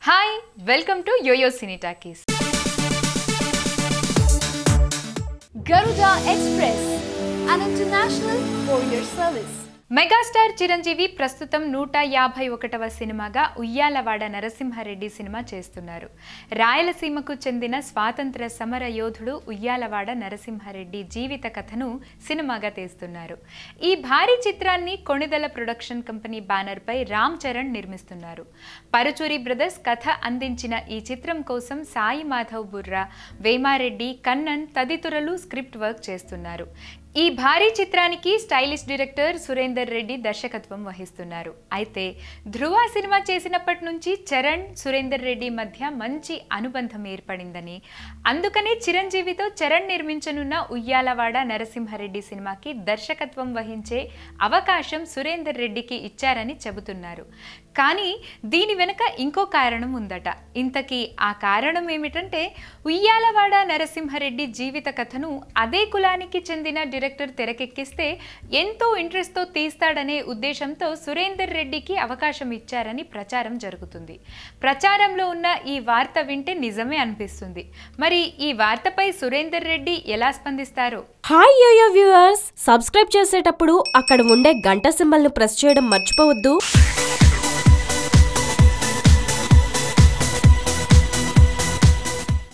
Hi, welcome to Yo-Yo Cine Talkies. Garuda Express, an international courier service. Megastar Chiranjeevi ప్రస్తుతం 151వ సినిమాగా Uyyalawada Narasimha Reddy cinema చేస్తున్నారు. రాయలసీమకు చెందిన స్వాతంత్ర సమర యోధుడు ఉయ్యాలవాడ నరసింహారెడ్డి జీవిత కథను సినిమాగా తీస్తున్నారు. ఈ భారీ చిత్రాన్ని కొణిదెల ప్రొడక్షన్ కంపెనీ బ్యానర్ పై రామ్ చరణ్ నిర్మిస్తున్నారు. పరుచూరి బ్రదర్స్ కథ అందించిన ఈ చిత్రం కోసం సాయి మాధవ్ బుర్రా, వేమారెడ్డి, కన్నన్ తదితరులు స్క్రిప్ట్ వర్క్ చేస్తున్నారు. ఈ భారీ చిత్రానికి స్టైలిష్ డైరెక్టర్ సురేందర్ రెడ్డి దర్శకత్వం వహిస్తున్నారు. అయితే ధృవ సినిమా చేసినప్పటి నుంచి చరణ్, సురేందర్ రెడ్డి మధ్య మంచి అనుబంధం ఏర్పడిందని, అందుకనే చిరంజీవితో చరణ్ నిర్మించనున్న ఉయ్యాలవాడ నరసింహారెడ్డి సినిమాకి దర్శకత్వం వహించే అవకాశం సురేందర్ రెడ్డికి ఇచ్చారని చెబుతున్నారు. కానీ దీని వెనుక ఇంకో కారణం ఉందట. ఇంతకీ ఆ కారణం ఏమిటంటే, ఉయ్యాలవాడ నరసింహారెడ్డి జీవిత కథను అదే కులానికి చెందిన డైరెక్టర్ తెరకెక్కిస్తే ఎంతో ఇంట్రెస్ట్తో తీస్తాడనే ఉద్దేశంతో సురేందర్ రెడ్డికి అవకాశం ఇచ్చారని ప్రచారం జరుగుతుంది. ప్రచారంలో ఉన్న ఈ వార్త వింటే నిజమే అనిపిస్తుంది. మరి ఈ వార్తపై సురేందర్ రెడ్డి ఎలా స్పందిస్తారో? హాయ్ యోయో వ్యూవర్స్, సబ్స్క్రైబ్ చేసేటప్పుడు అక్కడ ఉండే గంట సింబల్ను ప్రెస్ చేయడం మర్చిపోవద్దు.